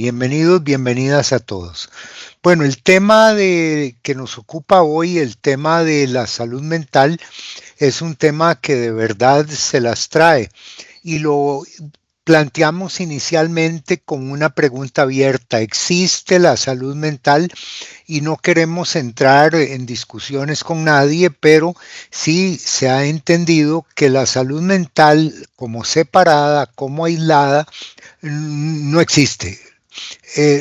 Bienvenidos, bienvenidas a todos. Bueno, el tema que nos ocupa hoy, el tema de la salud mental, es un tema que de verdad se las trae y lo planteamos inicialmente con una pregunta abierta. ¿Existe la salud mental? Y no queremos entrar en discusiones con nadie, pero sí se ha entendido que la salud mental como separada, como aislada, no existe.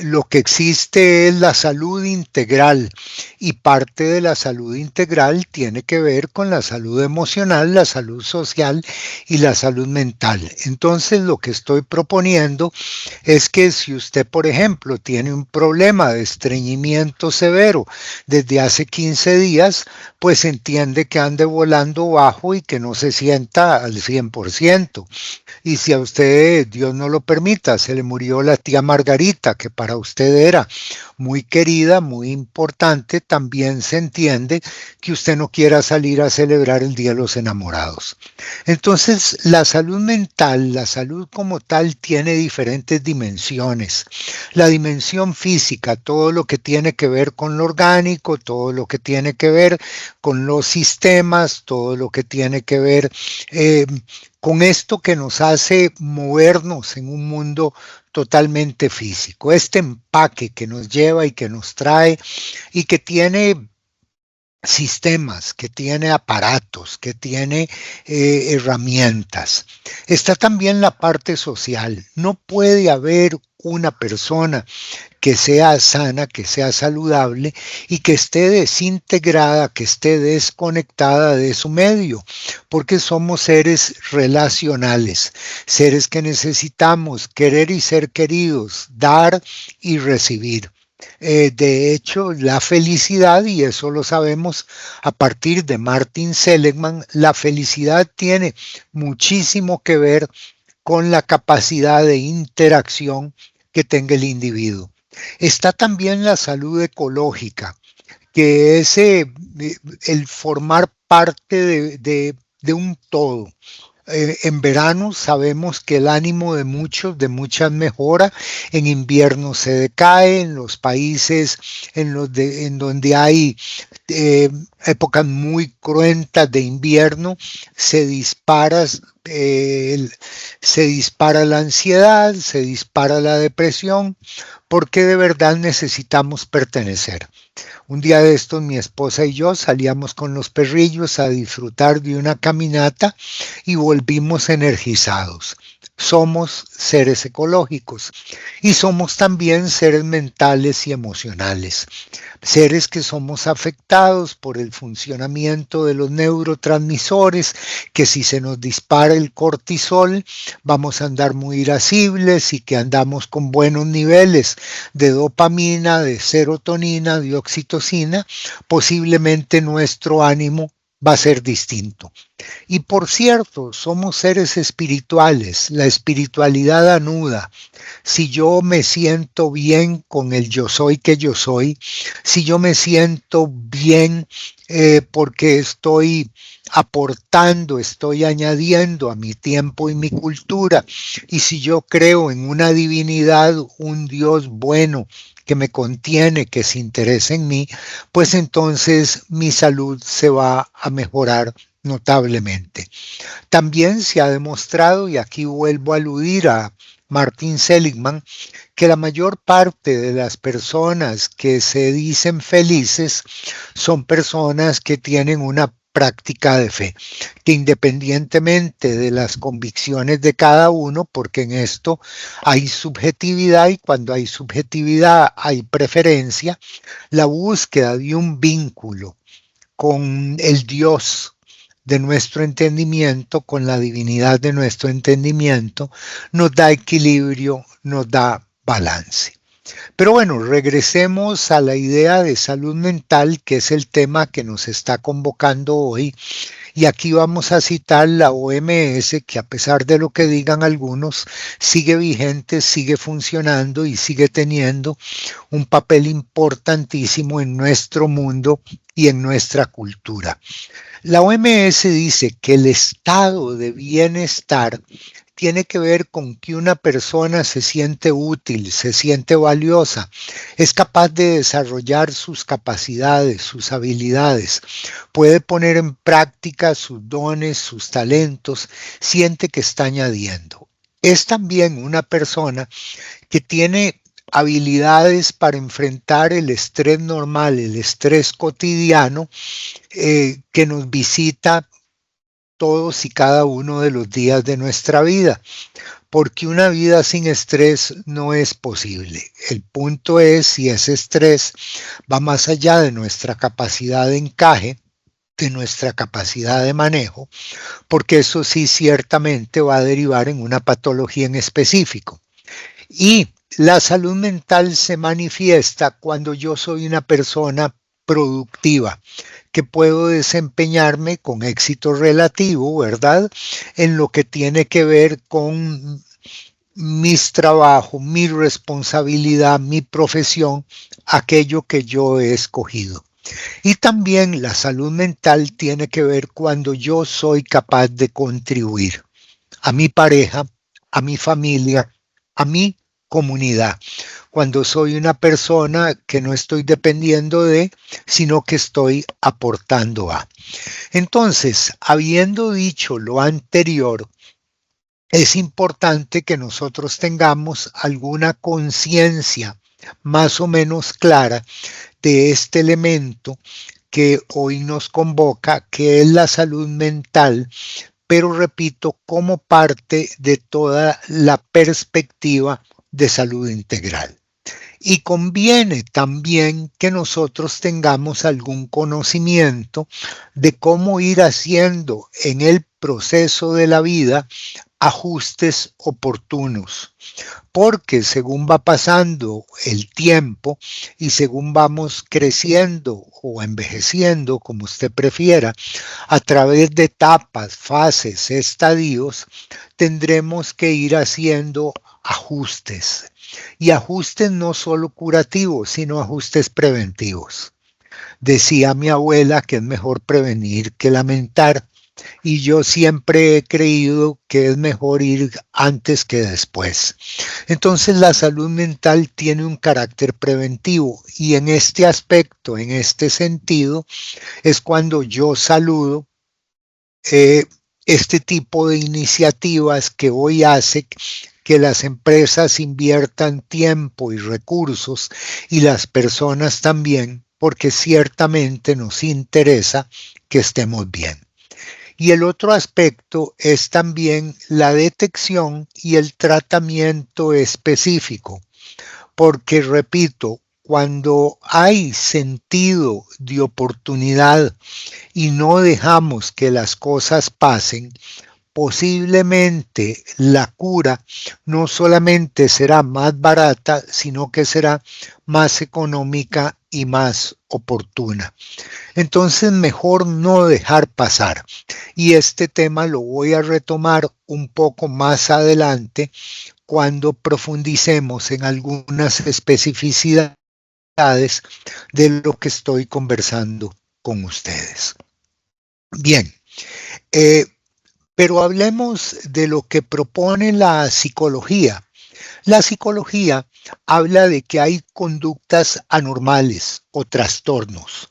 Lo que existe es la salud integral y parte de la salud integral tiene que ver con la salud emocional, la salud social y la salud mental. Entonces lo que estoy proponiendo es que si usted, por ejemplo, tiene un problema de estreñimiento severo desde hace 15 días, pues entiende que ande volando bajo y que no se sienta al 100%. Y si a usted, Dios no lo permita, se le murió la tía Margarita, que para usted era muy querida, muy importante, también se entiende que usted no quiera salir a celebrar el Día de los Enamorados. Entonces, la salud mental, la salud como tal, tiene diferentes dimensiones. La dimensión física, todo lo que tiene que ver con lo orgánico, todo lo que tiene que ver con los sistemas, todo lo que tiene que ver con esto que nos hace movernos en un mundo totalmente físico, este empaque que nos lleva y que nos trae y que tiene sistemas, que tiene aparatos, que tiene herramientas. Está también la parte social. No puede haber una persona que sea sana, que sea saludable y que esté desintegrada, que esté desconectada de su medio, porque somos seres relacionales, seres que necesitamos querer y ser queridos, dar y recibir. De hecho, la felicidad, y eso lo sabemos a partir de Martin Seligman, la felicidad tiene muchísimo que ver con la capacidad de interacción que tenga el individuo. Está también la salud ecológica, que es el formar parte de un todo. En verano sabemos que el ánimo de muchos, de muchas mejora, en invierno se decae, en los países en donde hay épocas muy cruentas de invierno, se dispara la ansiedad, se dispara la depresión, porque de verdad necesitamos pertenecer. Un día de estos mi esposa y yo salíamos con los perrillos a disfrutar de una caminata y volvimos energizados. Somos seres ecológicos y somos también seres mentales y emocionales. Seres que somos afectados por el funcionamiento de los neurotransmisores, que si se nos dispara el cortisol, vamos a andar muy irascibles y que andamos con buenos niveles de dopamina, de serotonina, de oxitocina, posiblemente nuestro ánimo va a ser distinto. Y por cierto, somos seres espirituales, la espiritualidad anuda. Si yo me siento bien con el yo soy que yo soy, si yo me siento bien porque estoy aportando, estoy añadiendo a mi tiempo y mi cultura, y si yo creo en una divinidad, un Dios bueno, que me contiene, que se interesa en mí, pues entonces mi salud se va a mejorar notablemente. También se ha demostrado, y aquí vuelvo a aludir a Martin Seligman, que la mayor parte de las personas que se dicen felices son personas que tienen una práctica de fe, que independientemente de las convicciones de cada uno, porque en esto hay subjetividad y cuando hay subjetividad hay preferencia, la búsqueda de un vínculo con el Dios de nuestro entendimiento, con la divinidad de nuestro entendimiento, nos da equilibrio, nos da balance. Pero bueno, regresemos a la idea de salud mental, que es el tema que nos está convocando hoy. Y aquí vamos a citar la OMS, que a pesar de lo que digan algunos, sigue vigente, sigue funcionando y sigue teniendo un papel importantísimo en nuestro mundo y en nuestra cultura. La OMS dice que el estado de bienestar tiene que ver con que una persona se siente útil, se siente valiosa, es capaz de desarrollar sus capacidades, sus habilidades, puede poner en práctica sus dones, sus talentos, siente que está añadiendo. Es también una persona que tiene habilidades para enfrentar el estrés normal, el estrés cotidiano que nos visita todos y cada uno de los días de nuestra vida, porque una vida sin estrés no es posible. El punto es si ese estrés va más allá de nuestra capacidad de encaje, de nuestra capacidad de manejo, porque eso sí ciertamente va a derivar en una patología en específico. Y la salud mental se manifiesta cuando yo soy una persona productiva, que puedo desempeñarme con éxito relativo, ¿verdad? En lo que tiene que ver con mis trabajos, mi responsabilidad, mi profesión, aquello que yo he escogido. Y también la salud mental tiene que ver cuando yo soy capaz de contribuir a mi pareja, a mi familia, a mi comunidad. Cuando soy una persona que no estoy dependiendo de, sino que estoy aportando a. Entonces, habiendo dicho lo anterior, es importante que nosotros tengamos alguna conciencia más o menos clara de este elemento que hoy nos convoca, que es la salud mental, pero repito, como parte de toda la perspectiva de salud integral. Y conviene también que nosotros tengamos algún conocimiento de cómo ir haciendo en el proceso de la vida ajustes oportunos, porque según va pasando el tiempo y según vamos creciendo o envejeciendo, como usted prefiera, a través de etapas, fases, estadios, tendremos que ir haciendo ajustes. Y ajustes no solo curativos, sino ajustes preventivos. Decía mi abuela que es mejor prevenir que lamentar. Y yo siempre he creído que es mejor ir antes que después. Entonces la salud mental tiene un carácter preventivo y en este aspecto, en este sentido, es cuando yo saludo este tipo de iniciativas que hoy hace que las empresas inviertan tiempo y recursos y las personas también, porque ciertamente nos interesa que estemos bien. Y el otro aspecto es también la detección y el tratamiento específico, porque repito, cuando hay sentido de oportunidad y no dejamos que las cosas pasen, posiblemente la cura no solamente será más barata, sino que será más económica y más oportuna. Entonces, mejor no dejar pasar. Y este tema lo voy a retomar un poco más adelante cuando profundicemos en algunas especificidades de lo que estoy conversando con ustedes. Bien, pero hablemos de lo que propone la psicología. La psicología habla de que hay conductas anormales o trastornos.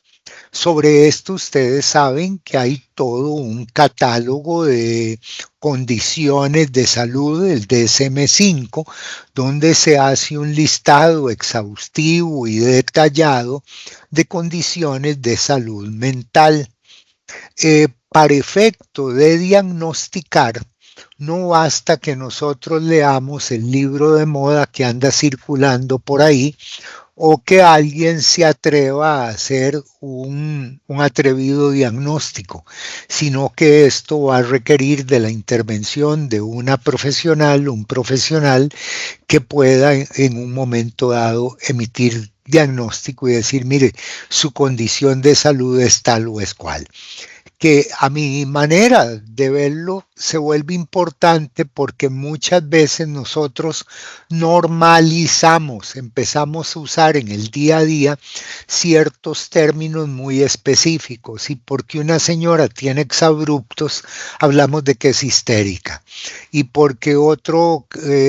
Sobre esto ustedes saben que hay todo un catálogo de condiciones de salud, el DSM-5, donde se hace un listado exhaustivo y detallado de condiciones de salud mental. Para efecto de diagnosticar, no basta que nosotros leamos el libro de moda que anda circulando por ahí o que alguien se atreva a hacer un atrevido diagnóstico, sino que esto va a requerir de la intervención de una profesional, un profesional que pueda en un momento dado emitir diagnóstico y decir, mire, su condición de salud es tal o es cual. que a mi manera de verlo se vuelve importante porque muchas veces nosotros normalizamos, empezamos a usar en el día a día ciertos términos muy específicos, y porque una señora tiene exabruptos hablamos de que es histérica, y porque otro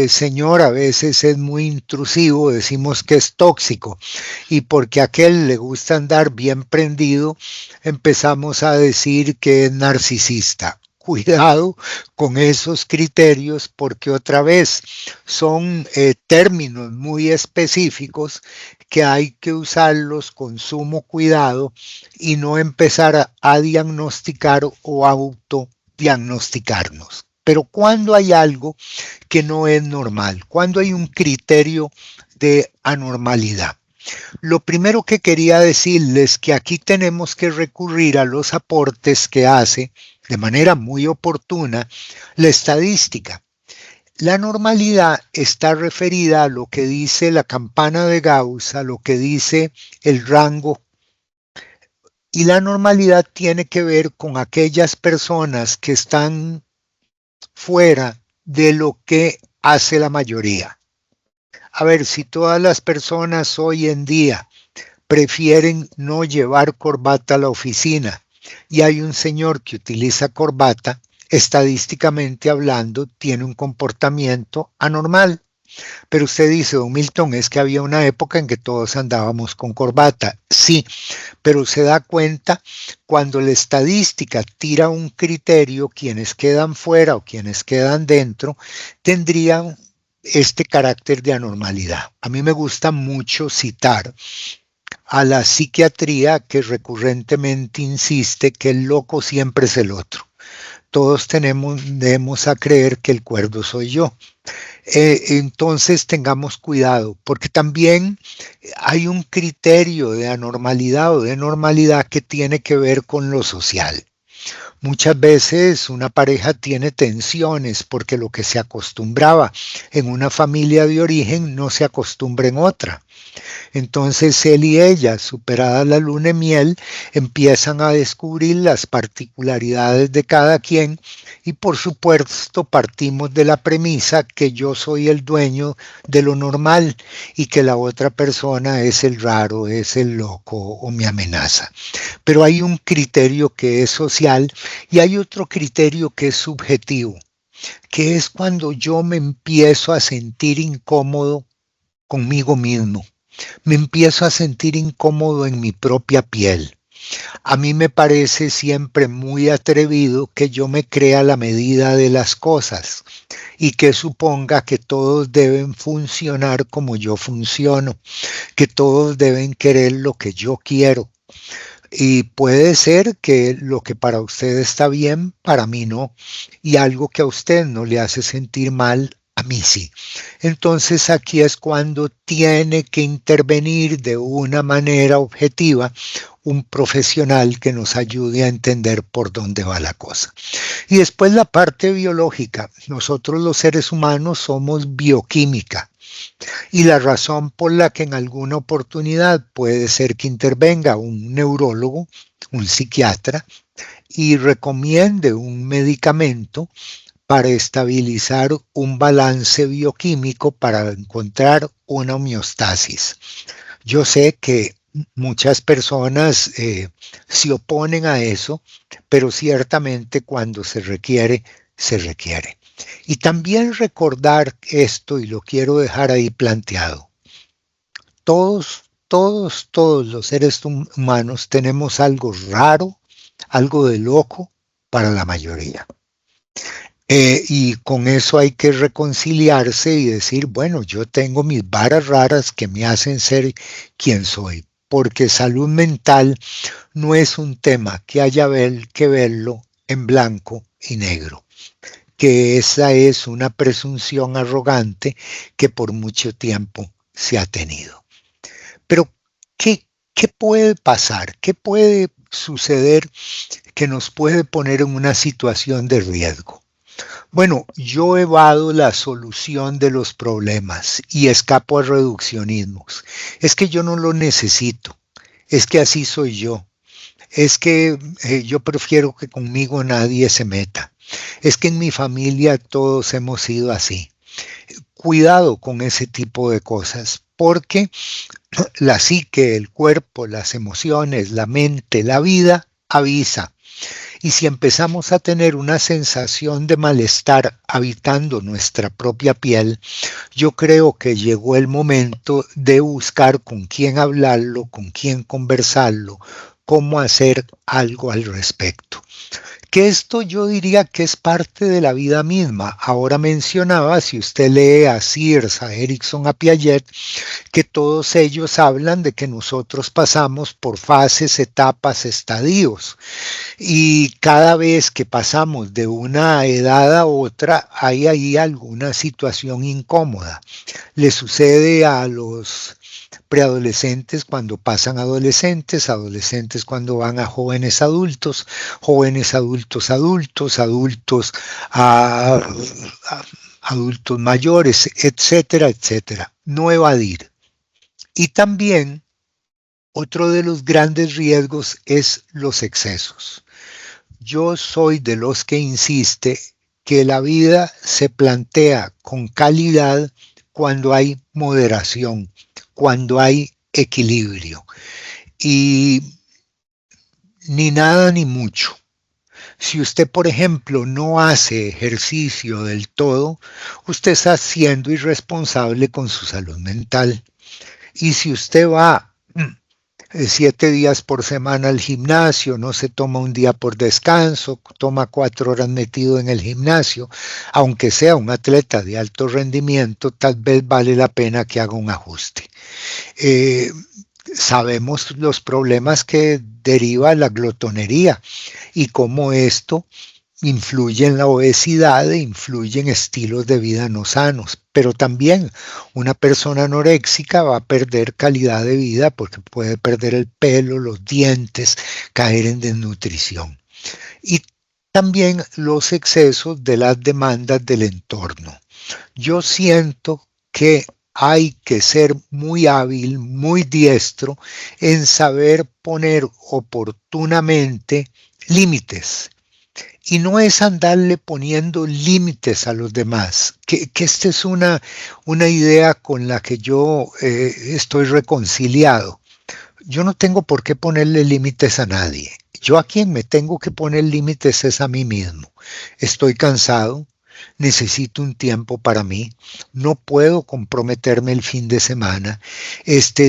señor a veces es muy intrusivo decimos que es tóxico, y porque a aquel le gusta andar bien prendido empezamos a decir que es narcisista. Cuidado con esos criterios porque otra vez son términos muy específicos que hay que usarlos con sumo cuidado y no empezar a diagnosticar o autodiagnosticarnos. Pero cuando hay algo que no es normal, cuando hay un criterio de anormalidad. Lo primero que quería decirles es que aquí tenemos que recurrir a los aportes que hace de manera muy oportuna la estadística. La normalidad está referida a lo que dice la campana de Gauss, a lo que dice el rango, y la normalidad tiene que ver con aquellas personas que están fuera de lo que hace la mayoría. A ver, si todas las personas hoy en día prefieren no llevar corbata a la oficina y hay un señor que utiliza corbata, estadísticamente hablando, tiene un comportamiento anormal. Pero usted dice, don Milton, es que había una época en que todos andábamos con corbata. Sí, pero se da cuenta cuando la estadística tira un criterio, quienes quedan fuera o quienes quedan dentro, tendrían este carácter de anormalidad. A mí me gusta mucho citar a la psiquiatría que recurrentemente insiste que el loco siempre es el otro. Todos debemos a creer que el cuerdo soy yo. Entonces tengamos cuidado, porque también hay un criterio de anormalidad o de normalidad que tiene que ver con lo social. Muchas veces una pareja tiene tensiones porque lo que se acostumbraba en una familia de origen no se acostumbra en otra. Entonces él y ella, superada la luna de miel, empiezan a descubrir las particularidades de cada quien y por supuesto partimos de la premisa que yo soy el dueño de lo normal y que la otra persona es el raro, es el loco o me amenaza. Pero hay un criterio que es social y hay otro criterio que es subjetivo, que es cuando yo me empiezo a sentir incómodo conmigo mismo. Me empiezo a sentir incómodo en mi propia piel. A mí me parece siempre muy atrevido que yo me crea la medida de las cosas y que suponga que todos deben funcionar como yo funciono, que todos deben querer lo que yo quiero. Y puede ser que lo que para usted está bien, para mí no, y algo que a usted no le hace sentir mal, a mí sí. Entonces aquí es cuando tiene que intervenir de una manera objetiva un profesional que nos ayude a entender por dónde va la cosa. Y después la parte biológica. Nosotros los seres humanos somos bioquímica. Y la razón por la que en alguna oportunidad puede ser que intervenga un neurólogo, un psiquiatra, y recomiende un medicamento para estabilizar un balance bioquímico, para encontrar una homeostasis. Yo sé que muchas personas se oponen a eso, pero ciertamente cuando se requiere, se requiere. Y también recordar esto, y lo quiero dejar ahí planteado. Todos los seres humanos tenemos algo raro, algo de loco para la mayoría. Y con eso hay que reconciliarse y decir, bueno, yo tengo mis varas raras que me hacen ser quien soy, porque salud mental no es un tema que haya que verlo en blanco y negro, que esa es una presunción arrogante que por mucho tiempo se ha tenido. Pero, ¿qué puede pasar? ¿Qué puede suceder que nos puede poner en una situación de riesgo? Bueno, yo evado la solución de los problemas y escapo a reduccionismos. Es que yo no lo necesito, es que así soy yo. es que yo prefiero que conmigo nadie se meta. Es que en mi familia todos hemos sido así. Cuidado con ese tipo de cosas, porque la psique, el cuerpo, las emociones, la mente, la vida avisa. Y si empezamos a tener una sensación de malestar habitando nuestra propia piel, yo creo que llegó el momento de buscar con quién hablarlo, con quién conversarlo, cómo hacer algo al respecto. Que esto yo diría que es parte de la vida misma. Ahora mencionaba, si usted lee a Sears, a Erickson, a Piaget, que todos ellos hablan de que nosotros pasamos por fases, etapas, estadios. Y cada vez que pasamos de una edad a otra, hay ahí alguna situación incómoda. Le sucede a los preadolescentes cuando pasan a adolescentes, adolescentes cuando van a jóvenes adultos, adultos, adultos a adultos mayores, etcétera, etcétera. No evadir. Y también otro de los grandes riesgos es los excesos. Yo soy de los que insiste que la vida se plantea con calidad cuando hay moderación, cuando hay equilibrio. Y ni nada ni mucho. Si usted, por ejemplo, no hace ejercicio del todo, usted está siendo irresponsable con su salud mental. Y si usted va 7 días por semana al gimnasio, no se toma un día por descanso, toma 4 horas metido en el gimnasio, aunque sea un atleta de alto rendimiento, tal vez vale la pena que haga un ajuste. Sabemos los problemas que deriva la glotonería y cómo esto influye en la obesidad e influye en estilos de vida no sanos. Pero también una persona anoréxica va a perder calidad de vida porque puede perder el pelo, los dientes, caer en desnutrición. Y también los excesos de las demandas del entorno. Yo siento que hay que ser muy hábil, muy diestro en saber poner oportunamente límites. Y no es andarle poniendo límites a los demás, que esta es una idea con la que yo estoy reconciliado. Yo no tengo por qué ponerle límites a nadie. Yo a quien me tengo que poner límites es a mí mismo. Estoy cansado, necesito un tiempo para mí, no puedo comprometerme el fin de semana.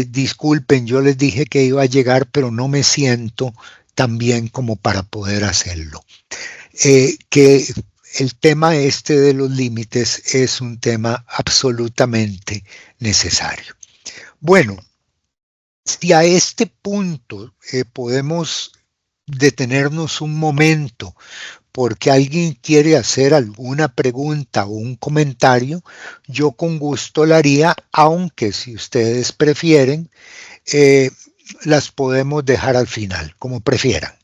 Disculpen, yo les dije que iba a llegar, pero no me siento tan bien como para poder hacerlo. Que el tema de los límites es un tema absolutamente necesario. Bueno, si a este punto podemos detenernos un momento porque alguien quiere hacer alguna pregunta o un comentario, yo con gusto la haría, aunque si ustedes prefieren, las podemos dejar al final, como prefieran.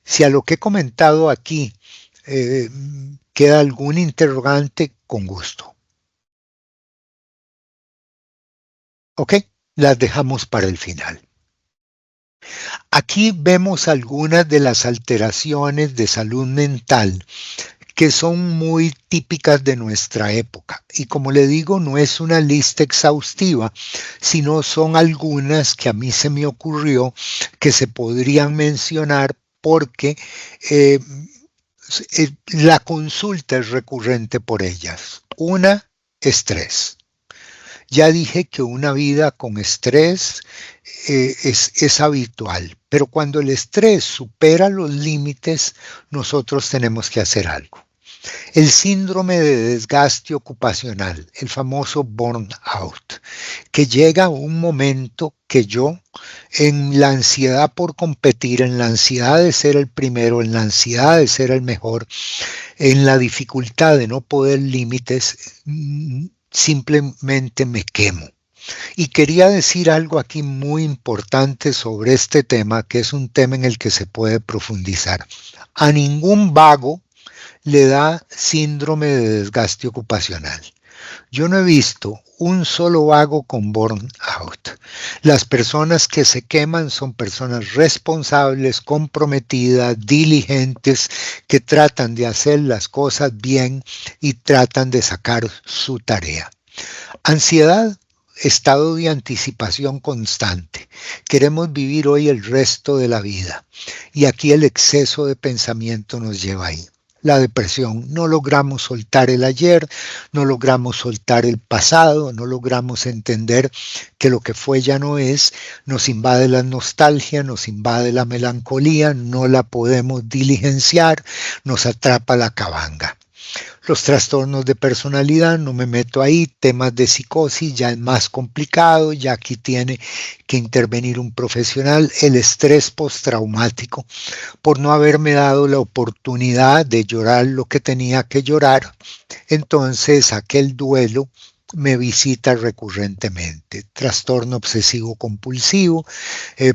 Si a lo que he comentado aquí queda algún interrogante, con gusto. ¿Ok? Las dejamos para el final. Aquí vemos algunas de las alteraciones de salud mental que son muy típicas de nuestra época. Y como le digo, no es una lista exhaustiva, sino son algunas que a mí se me ocurrió que se podrían mencionar porque la consulta es recurrente por ellas. Una, estrés. Ya dije que una vida con estrés es habitual, pero cuando el estrés supera los límites, nosotros tenemos que hacer algo. El síndrome de desgaste ocupacional, el famoso burnout, que llega un momento que yo, en la ansiedad por competir, en la ansiedad de ser el primero, en la ansiedad de ser el mejor, en la dificultad de no poner límites, simplemente me quemo. Y quería decir algo aquí muy importante sobre este tema, que es un tema en el que se puede profundizar. A ningún vago le da síndrome de desgaste ocupacional. Yo no he visto un solo vago con burnout. Las personas que se queman son personas responsables, comprometidas, diligentes, que tratan de hacer las cosas bien y tratan de sacar su tarea. Ansiedad, estado de anticipación constante. Queremos vivir hoy el resto de la vida y aquí el exceso de pensamiento nos lleva ahí. La depresión, no logramos soltar el ayer, no logramos soltar el pasado, no logramos entender que lo que fue ya no es, nos invade la nostalgia, nos invade la melancolía, no la podemos diligenciar, nos atrapa la cabanga. Los trastornos de personalidad, no me meto ahí, temas de psicosis, ya es más complicado, ya aquí tiene que intervenir un profesional, el estrés postraumático, por no haberme dado la oportunidad de llorar lo que tenía que llorar, entonces aquel duelo me visita recurrentemente. Trastorno obsesivo compulsivo,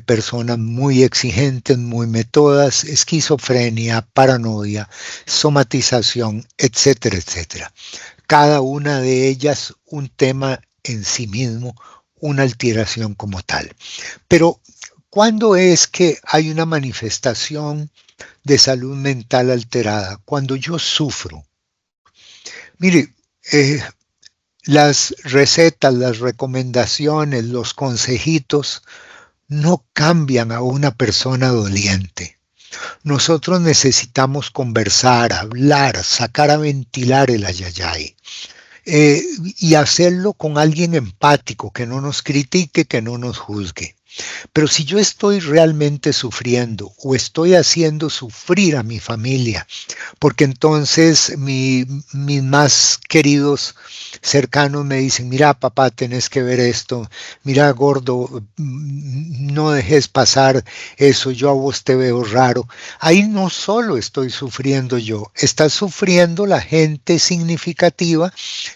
personas muy exigentes, muy metodas, esquizofrenia, paranoia, somatización, etcétera, etcétera. Cada una de ellas un tema en sí mismo, una alteración como tal. Pero, ¿cuándo es que hay una manifestación de salud mental alterada? Cuando yo sufro. Mire, las recetas, las recomendaciones, los consejitos no cambian a una persona doliente. Nosotros necesitamos conversar, hablar, sacar a ventilar el ayayay. Y hacerlo con alguien empático, que no nos critique, que no nos juzgue. Pero si yo estoy realmente sufriendo o estoy haciendo sufrir a mi familia, porque entonces mis más queridos cercanos me dicen, mira papá, tenés que ver esto, mira gordo, no dejes pasar eso, yo a vos te veo raro. Ahí no solo estoy sufriendo yo, está sufriendo la gente significativa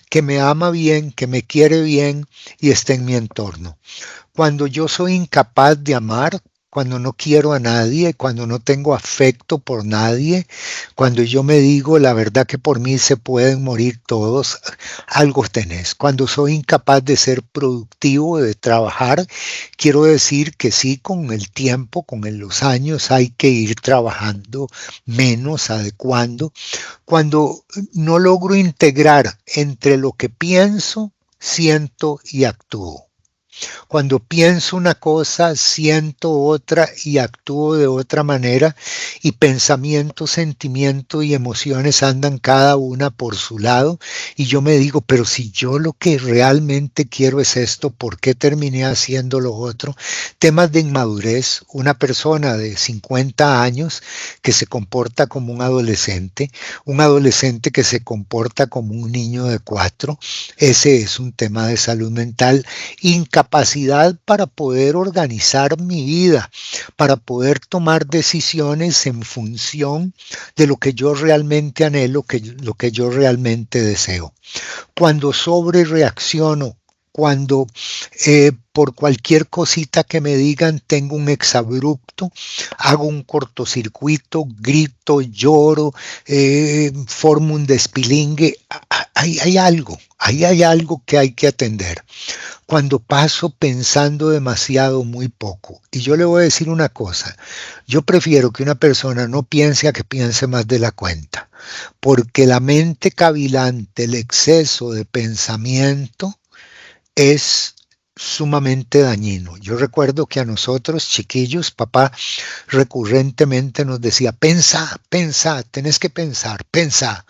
que me ama bien, que me quiere bien y está en mi entorno. Cuando yo soy incapaz de amar, cuando no quiero a nadie, cuando no tengo afecto por nadie, cuando yo me digo la verdad que por mí se pueden morir todos, algo tenés. Cuando soy incapaz de ser productivo, de trabajar, quiero decir que sí, con el tiempo, con los años hay que ir trabajando menos, adecuando. Cuando no logro integrar entre lo que pienso, siento y actúo. Cuando pienso una cosa, siento otra y actúo de otra manera y pensamiento, sentimiento y emociones andan cada una por su lado y yo me digo, pero si yo lo que realmente quiero es esto, ¿por qué terminé haciendo lo otro? Temas de inmadurez, una persona de 50 años que se comporta como un adolescente que se comporta como un niño de 4, ese es un tema de salud mental, incapacidad para poder organizar mi vida, para poder tomar decisiones en función de lo que yo realmente anhelo, lo que yo realmente deseo. Cuando sobre reacciono, cuando por cualquier cosita que me digan tengo un exabrupto, hago un cortocircuito, grito, lloro, formo un despilingue, hay algo que hay que atender. Cuando paso pensando demasiado muy poco. Y yo le voy a decir una cosa, yo prefiero que una persona no piense a que piense más de la cuenta, porque la mente cavilante, el exceso de pensamiento es sumamente dañino. Yo recuerdo que a nosotros, chiquillos, papá recurrentemente nos decía, pensa, tenés que pensar, pensa.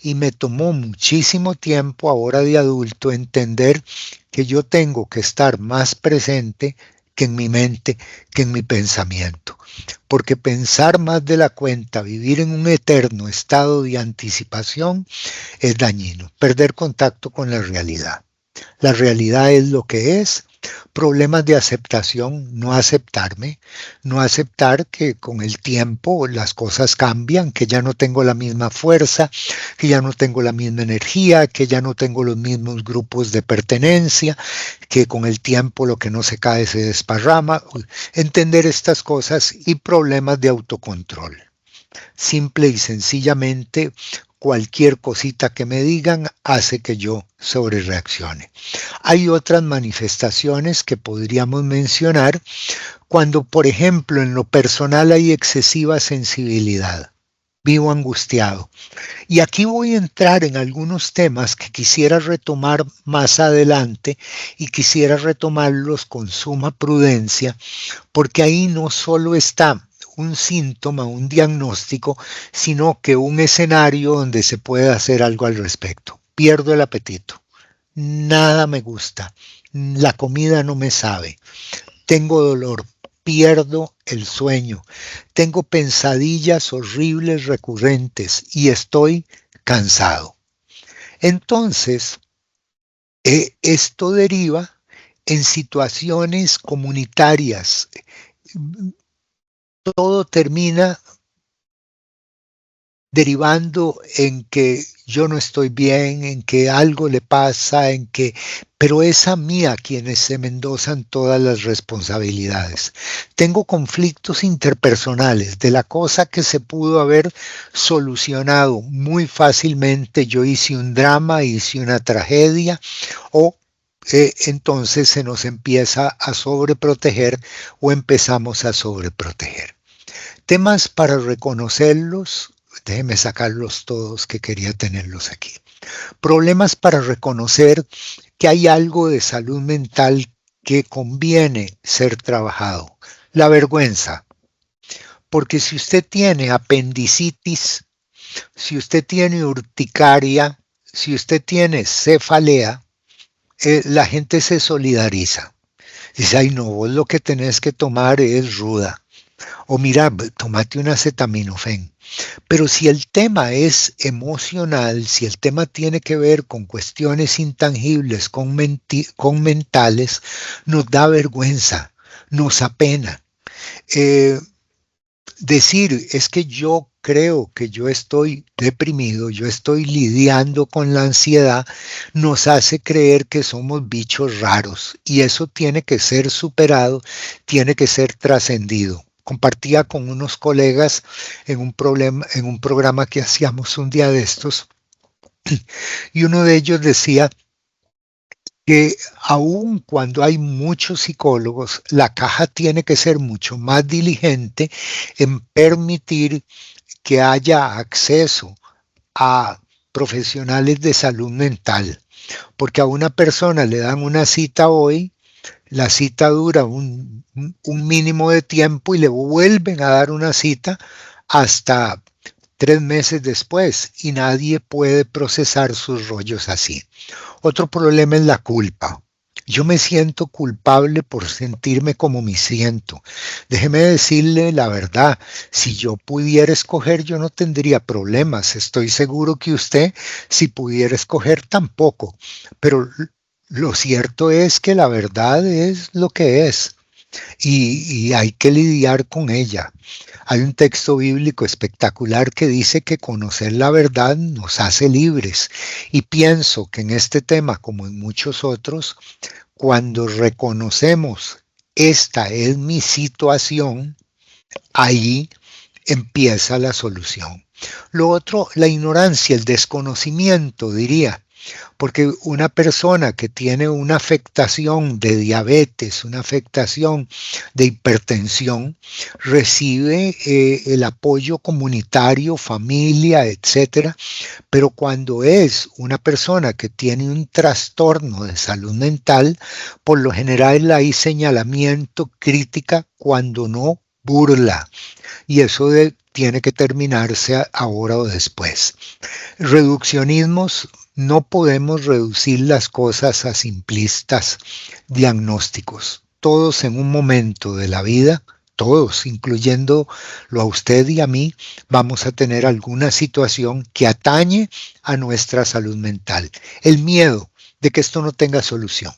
Y me tomó muchísimo tiempo ahora de adulto entender que yo tengo que estar más presente que en mi mente, que en mi pensamiento. Porque pensar más de la cuenta, vivir en un eterno estado de anticipación es dañino, perder contacto con la realidad. La realidad es lo que es. Problemas de aceptación, no aceptarme, no aceptar que con el tiempo las cosas cambian, que ya no tengo la misma fuerza, que ya no tengo la misma energía, que ya no tengo los mismos grupos de pertenencia, que con el tiempo lo que no se cae se desparrama. Entender estas cosas y problemas de autocontrol. Simple y sencillamente cualquier cosita que me digan hace que yo sobrereaccione. Hay otras manifestaciones que podríamos mencionar cuando, por ejemplo, en lo personal hay excesiva sensibilidad. Vivo angustiado. Y aquí voy a entrar en algunos temas que quisiera retomar más adelante y quisiera retomarlos con suma prudencia, porque ahí no solo está un síntoma, un diagnóstico, sino que un escenario donde se puede hacer algo al respecto. Pierdo el apetito, nada me gusta, la comida no me sabe, tengo dolor, pierdo el sueño, tengo pesadillas horribles recurrentes y estoy cansado. Entonces, esto deriva en situaciones comunitarias. Todo termina derivando en que yo no estoy bien, en que algo le pasa, pero es a mí a quienes se me endosan todas las responsabilidades. Tengo conflictos interpersonales de la cosa que se pudo haber solucionado muy fácilmente. Yo hice un drama, hice una tragedia, o entonces se nos empieza a sobreproteger o empezamos a sobreproteger. Temas para reconocerlos. Déjeme sacarlos todos que quería tenerlos aquí. Problemas para reconocer que hay algo de salud mental que conviene ser trabajado. La vergüenza. Porque si usted tiene apendicitis, si usted tiene urticaria, si usted tiene cefalea, la gente se solidariza. Dice, ay no, vos lo que tenés que tomar es ruda. O mira, tomate un acetaminofén. Pero si el tema es emocional, si el tema tiene que ver con cuestiones intangibles, con mentales, nos da vergüenza, nos apena. Decir es que yo creo que yo estoy deprimido, yo estoy lidiando con la ansiedad, nos hace creer que somos bichos raros y eso tiene que ser superado, tiene que ser trascendido. Compartía con unos colegas en un programa que hacíamos un día de estos y uno de ellos decía que aun cuando hay muchos psicólogos, la caja tiene que ser mucho más diligente en permitir que haya acceso a profesionales de salud mental, porque a una persona le dan una cita hoy, la cita dura un mínimo de tiempo y le vuelven a dar una cita hasta 3 meses después y nadie puede procesar sus rollos así. Otro problema es la culpa. Yo me siento culpable por sentirme como me siento. Déjeme decirle la verdad, si yo pudiera escoger, yo no tendría problemas. Estoy seguro que usted, si pudiera escoger, tampoco. Pero lo cierto es que la verdad es lo que es y hay que lidiar con ella. Hay un texto bíblico espectacular que dice que conocer la verdad nos hace libres. Y pienso que en este tema, como en muchos otros, cuando reconocemos esta es mi situación, ahí empieza la solución. Lo otro, la ignorancia, el desconocimiento, diría. Porque una persona que tiene una afectación de diabetes, una afectación de hipertensión, recibe el apoyo comunitario, familia, etcétera. Pero cuando es una persona que tiene un trastorno de salud mental, por lo general hay señalamiento, crítica, cuando no burla. Y eso tiene que terminarse ahora o después. Reduccionismos. No podemos reducir las cosas a simplistas diagnósticos. Todos en un momento de la vida, todos, incluyéndolo a usted y a mí, vamos a tener alguna situación que atañe a nuestra salud mental. El miedo de que esto no tenga solución.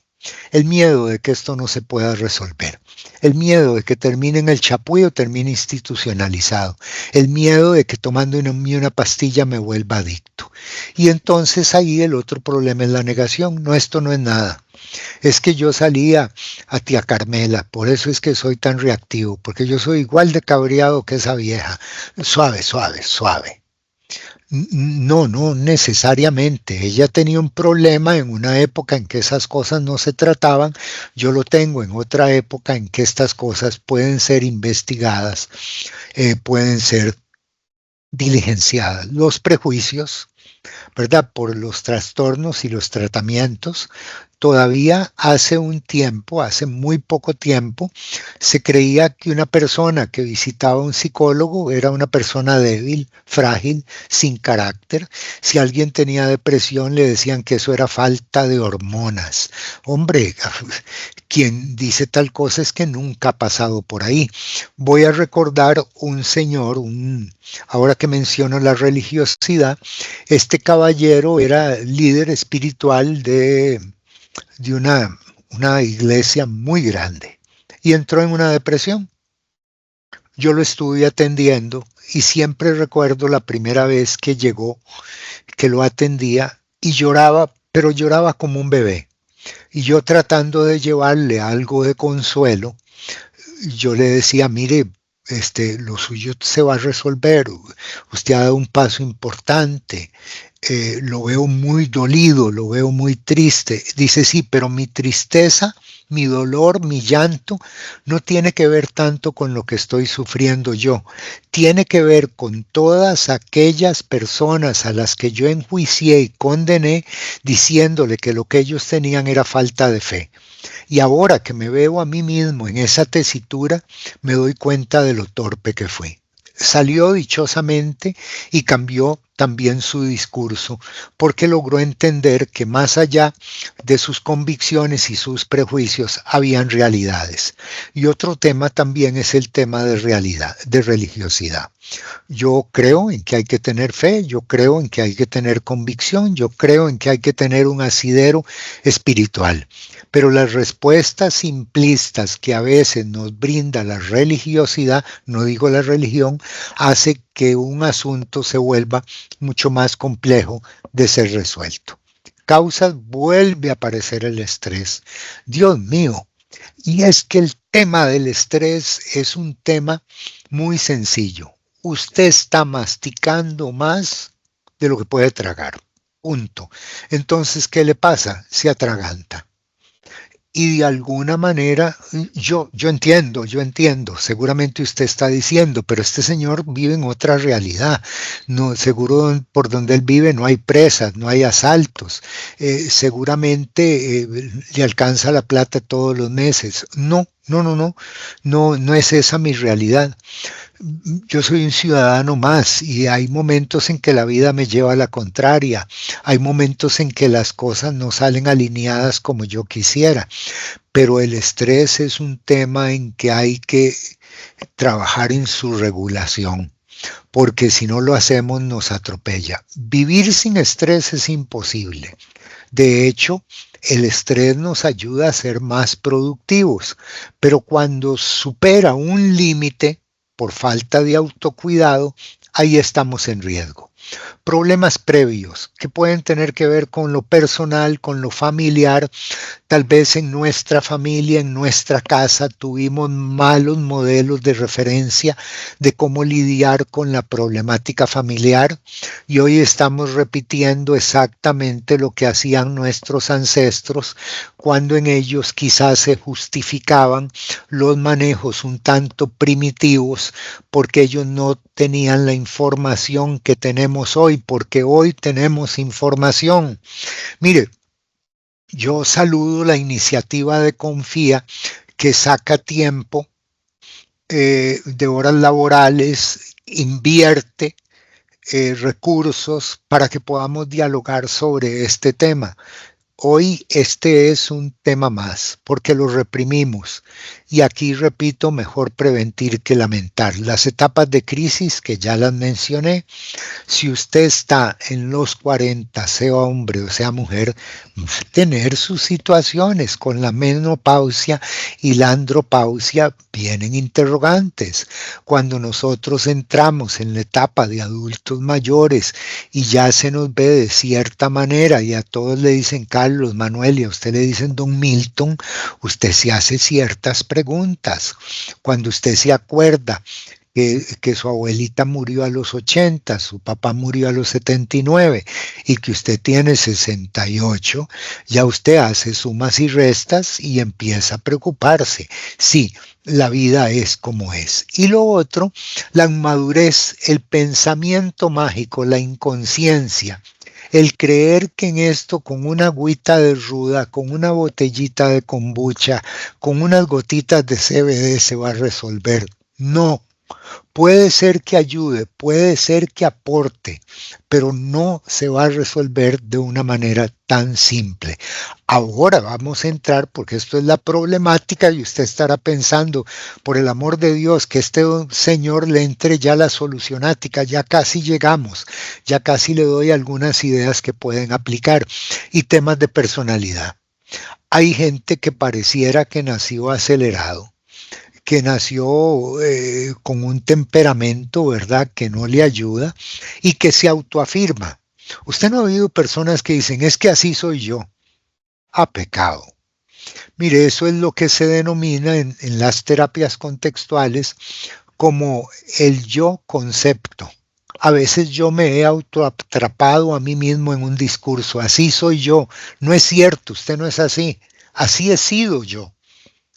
El miedo de que esto no se pueda resolver. El miedo de que termine en el chapuy o termine institucionalizado. El miedo de que tomando una pastilla me vuelva adicto. Y entonces ahí el otro problema es la negación. No, esto no es nada. Es que yo salía a tía Carmela, por eso es que soy tan reactivo, porque yo soy igual de cabreado que esa vieja. Suave, suave, suave. No, no necesariamente. Ella tenía un problema en una época en que esas cosas no se trataban. Yo lo tengo en otra época en que estas cosas pueden ser investigadas, pueden ser diligenciadas. Los prejuicios, ¿verdad? Por los trastornos y los tratamientos. Todavía hace un tiempo, hace muy poco tiempo, se creía que una persona que visitaba a un psicólogo era una persona débil, frágil, sin carácter. Si alguien tenía depresión, le decían que eso era falta de hormonas. Hombre, quien dice tal cosa es que nunca ha pasado por ahí. Voy a recordar un señor, ahora que menciono la religiosidad, este caballero era líder espiritual de una iglesia muy grande y entró en una depresión. Yo lo estuve atendiendo y siempre recuerdo la primera vez que llegó, que lo atendía y lloraba, pero lloraba como un bebé. Y yo tratando de llevarle algo de consuelo, yo le decía, mire, lo suyo se va a resolver, usted ha dado un paso importante, lo veo muy dolido, lo veo muy triste. Dice, sí, pero mi tristeza, mi dolor, mi llanto, no tiene que ver tanto con lo que estoy sufriendo yo, tiene que ver con todas aquellas personas a las que yo enjuicié y condené, diciéndole que lo que ellos tenían era falta de fe. Y ahora que me veo a mí mismo en esa tesitura, me doy cuenta de lo torpe que fui. Salió dichosamente y cambió también su discurso, porque logró entender que más allá de sus convicciones y sus prejuicios habían realidades. Y otro tema también es el tema de realidad, de religiosidad. Yo creo en que hay que tener fe, yo creo en que hay que tener convicción, yo creo en que hay que tener un asidero espiritual. Pero las respuestas simplistas que a veces nos brinda la religiosidad, no digo la religión, hace que un asunto se vuelva mucho más complejo de ser resuelto. Causas, vuelve a aparecer el estrés. Dios mío, y es que el tema del estrés es un tema muy sencillo. Usted está masticando más de lo que puede tragar. Punto. Entonces, ¿qué le pasa? Se atraganta. Y de alguna manera, yo entiendo, seguramente usted está diciendo, pero este señor vive en otra realidad. No, seguro por donde él vive no hay presas, no hay asaltos. Seguramente le alcanza la plata todos los meses. No es esa mi realidad. Yo soy un ciudadano más y hay momentos en que la vida me lleva a la contraria, hay momentos en que las cosas no salen alineadas como yo quisiera, pero el estrés es un tema en que hay que trabajar en su regulación, porque si no lo hacemos nos atropella. Vivir sin estrés es imposible. De hecho, el estrés nos ayuda a ser más productivos, pero cuando supera un límite, por falta de autocuidado, ahí estamos en riesgo. Problemas previos que pueden tener que ver con lo personal, con lo familiar. Tal vez en nuestra familia, en nuestra casa, tuvimos malos modelos de referencia de cómo lidiar con la problemática familiar y hoy estamos repitiendo exactamente lo que hacían nuestros ancestros cuando en ellos quizás se justificaban los manejos un tanto primitivos porque ellos no tenían la información que tenemos hoy, porque hoy tenemos información. Mire, yo saludo la iniciativa de Confía que saca tiempo de horas laborales, invierte recursos para que podamos dialogar sobre este tema. Hoy este es un tema más, porque lo reprimimos. Y aquí repito, mejor prevenir que lamentar. Las etapas de crisis, que ya las mencioné, si usted está en los 40, sea hombre o sea mujer, tener sus situaciones. Con la menopausia y la andropausia vienen interrogantes. Cuando nosotros entramos en la etapa de adultos mayores y ya se nos ve de cierta manera y a todos le dicen Carlos, Manuel y a usted le dicen Don Milton, usted se hace ciertas preguntas. Cuando usted se acuerda que su abuelita murió a los 80, su papá murió a los 79 y que usted tiene 68, ya usted hace sumas y restas y empieza a preocuparse. Sí, la vida es como es. Y lo otro, la inmadurez, el pensamiento mágico, la inconsciencia, el creer que en esto con una agüita de ruda, con una botellita de kombucha, con unas gotitas de CBD se va a resolver. No. Puede ser que ayude, puede ser que aporte, pero no se va a resolver de una manera tan simple. Ahora vamos a entrar, porque esto es la problemática y usted estará pensando, por el amor de Dios, que este señor le entre ya la solucionática, ya casi llegamos, ya casi le doy algunas ideas que pueden aplicar y temas de personalidad. Hay gente que pareciera que nació acelerado, que nació con un temperamento, ¿verdad?, que no le ayuda y que se autoafirma. Usted no ha oído personas que dicen, es que así soy yo. Pecado. Mire, eso es lo que se denomina en las terapias contextuales como el yo concepto. A veces yo me he autoatrapado a mí mismo en un discurso, así soy yo. No es cierto, usted no es así. Así he sido yo.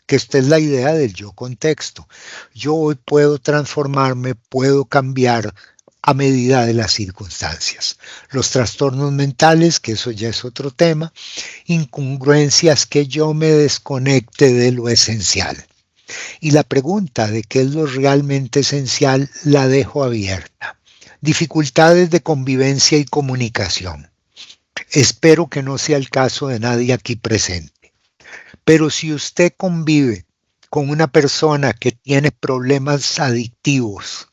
Que esta es la idea del yo contexto. Yo hoy puedo transformarme, puedo cambiar a medida de las circunstancias. Los trastornos mentales, que eso ya es otro tema, incongruencias, que yo me desconecte de lo esencial. Y la pregunta de qué es lo realmente esencial la dejo abierta. Dificultades de convivencia y comunicación. Espero que no sea el caso de nadie aquí presente. Pero si usted convive con una persona que tiene problemas adictivos,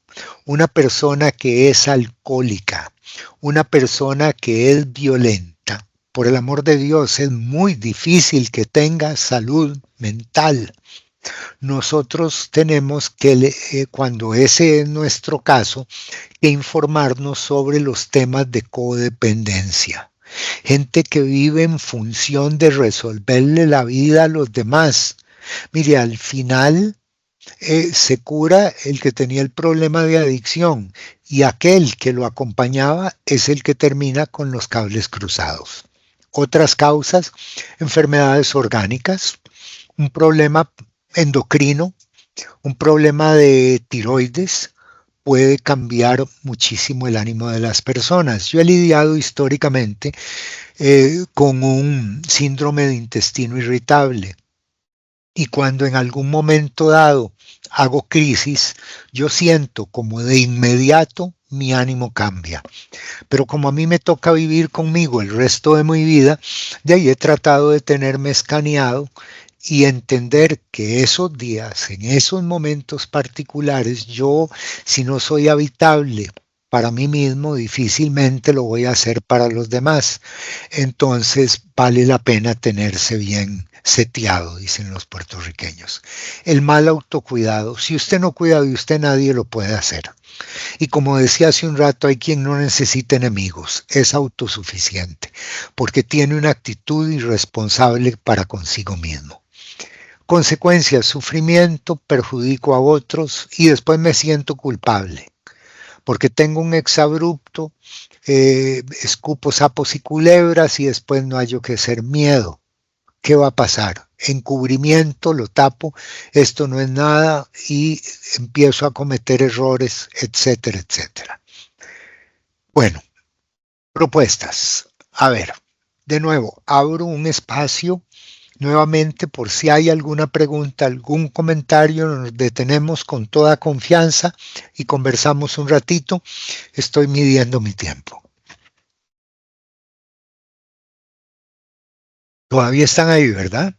una persona que es alcohólica, una persona que es violenta, por el amor de Dios, es muy difícil que tenga salud mental. Nosotros tenemos que, cuando ese es nuestro caso, que informarnos sobre los temas de codependencia. Gente que vive en función de resolverle la vida a los demás. Mire, al final se cura el que tenía el problema de adicción y aquel que lo acompañaba es el que termina con los cables cruzados. Otras causas, enfermedades orgánicas, un problema endocrino, un problema de tiroides, puede cambiar muchísimo el ánimo de las personas. Yo he lidiado históricamente con un síndrome de intestino irritable y cuando en algún momento dado hago crisis, yo siento como de inmediato mi ánimo cambia. Pero como a mí me toca vivir conmigo el resto de mi vida, de ahí he tratado de tenerme escaneado y entender que esos días, en esos momentos particulares, yo, si no soy habitable para mí mismo, difícilmente lo voy a hacer para los demás. Entonces, vale la pena tenerse bien seteado, dicen los puertorriqueños. El mal autocuidado, si usted no cuida de usted, nadie lo puede hacer. Y como decía hace un rato, hay quien no necesita enemigos, es autosuficiente, porque tiene una actitud irresponsable para consigo mismo. Consecuencias, sufrimiento, perjudico a otros y después me siento culpable, porque tengo un exabrupto, escupo sapos y culebras y después no hallo que ser miedo. ¿Qué va a pasar? Encubrimiento, lo tapo, esto no es nada y empiezo a cometer errores, etcétera, etcétera. Bueno, propuestas. A ver, de nuevo, abro un espacio nuevamente por si hay alguna pregunta, algún comentario, nos detenemos con toda confianza y conversamos un ratito. Estoy midiendo mi tiempo. Todavía están ahí, ¿verdad?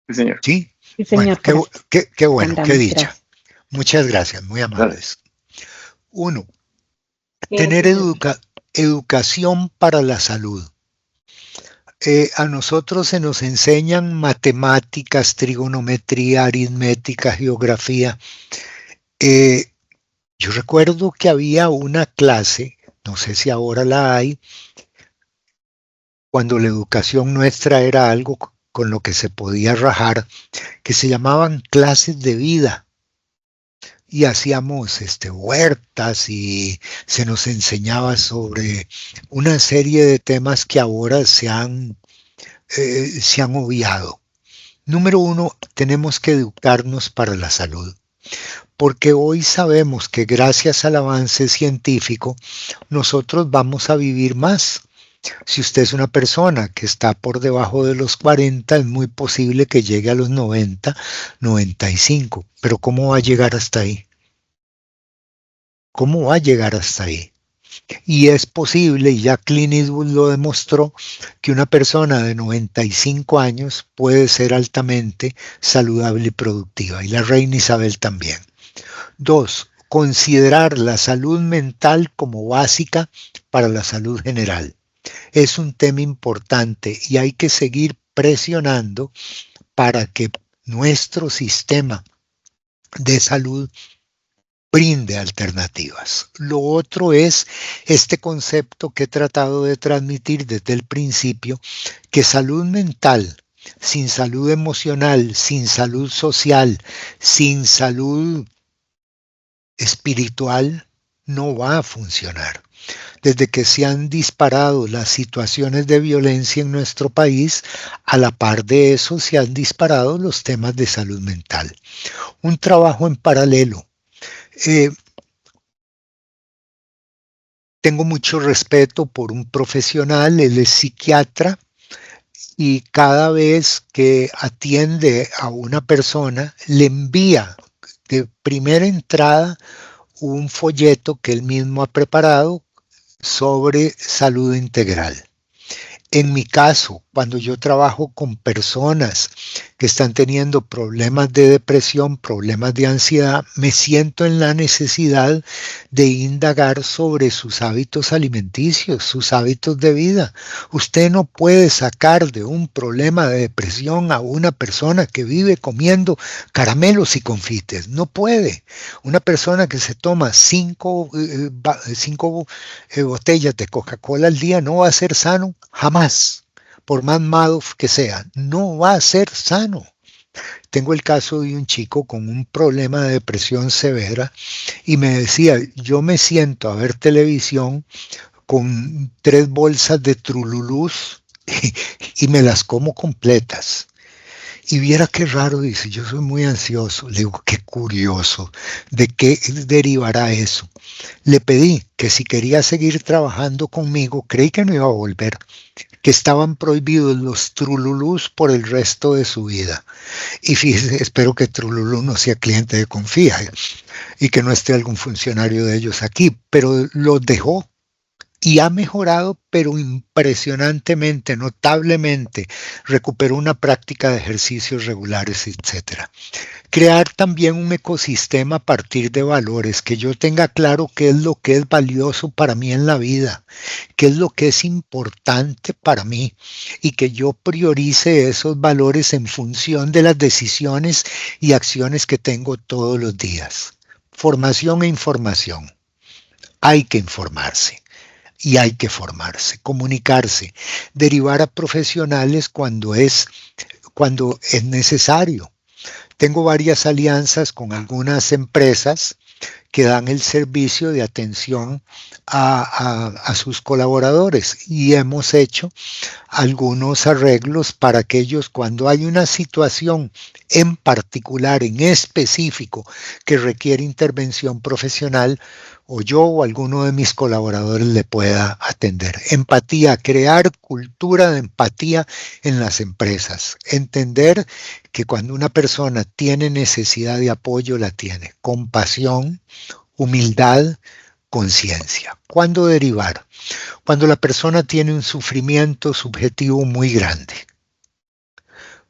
Sí, señor. Sí. Sí, señor. Bueno, qué bueno, Andamos, qué dicha. gracias. Muchas gracias, muy amables. Uno, Sí, tener señor. educación para la salud. A nosotros se nos enseñan matemáticas, trigonometría, aritmética, geografía. Yo recuerdo que había una clase, no sé si ahora la hay, cuando la educación nuestra era algo con lo que se podía rajar, que se llamaban clases de vida. Y hacíamos huertas y se nos enseñaba sobre una serie de temas que ahora se han obviado. Número uno, tenemos que educarnos para la salud, porque hoy sabemos que gracias al avance científico nosotros vamos a vivir más. Si usted es una persona que está por debajo de los 40, es muy posible que llegue a los 90, 95. Pero ¿cómo va a llegar hasta ahí? ¿Cómo va a llegar hasta ahí? Y es posible, y ya Clint Eastwood lo demostró, que una persona de 95 años puede ser altamente saludable y productiva. Y la reina Isabel también. Dos, considerar la salud mental como básica para la salud general. Es un tema importante y hay que seguir presionando para que nuestro sistema de salud brinde alternativas. Lo otro es este concepto que he tratado de transmitir desde el principio, que salud mental, sin salud emocional, sin salud social, sin salud espiritual, no va a funcionar. Desde que se han disparado las situaciones de violencia en nuestro país, a la par de eso se han disparado los temas de salud mental. Un trabajo en paralelo. Tengo mucho respeto por un profesional, él es psiquiatra, y cada vez que atiende a una persona, le envía de primera entrada un folleto que él mismo ha preparado sobre salud integral. En mi caso, cuando yo trabajo con personas que están teniendo problemas de depresión, problemas de ansiedad, me siento en la necesidad de indagar sobre sus hábitos alimenticios, sus hábitos de vida. Usted no puede sacar de un problema de depresión a una persona que vive comiendo caramelos y confites. No puede. Una persona que se toma cinco botellas de Coca-Cola al día no va a ser sano jamás. Por más Madoff que sea, no va a ser sano. Tengo el caso de un chico con un problema de depresión severa y me decía, yo me siento a ver televisión con 3 bolsas de Trululús y me las como completas. Y viera qué raro, dice, yo soy muy ansioso. Le digo, qué curioso, ¿de qué derivará eso? Le pedí que si quería seguir trabajando conmigo, creí que no iba a volver, que estaban prohibidos los Trululús por el resto de su vida. Y fíjese, espero que Trululú no sea cliente de Confía y que no esté algún funcionario de ellos aquí, pero los dejó. Y ha mejorado, pero impresionantemente, notablemente. Recuperó una práctica de ejercicios regulares, etc. Crear también un ecosistema a partir de valores, que yo tenga claro qué es lo que es valioso para mí en la vida, qué es lo que es importante para mí, y que yo priorice esos valores en función de las decisiones y acciones que tengo todos los días. Formación e información. Hay que informarse. Y hay que formarse, comunicarse, derivar a profesionales cuando es necesario. Tengo varias alianzas con algunas empresas que dan el servicio de atención a sus colaboradores y hemos hecho algunos arreglos para que ellos, cuando hay una situación en particular, en específico, que requiere intervención profesional, o yo o alguno de mis colaboradores le pueda atender. Empatía, crear cultura de empatía en las empresas. Entender que cuando una persona tiene necesidad de apoyo, la tiene. Compasión, humildad, conciencia. ¿Cuándo derivar? Cuando la persona tiene un sufrimiento subjetivo muy grande.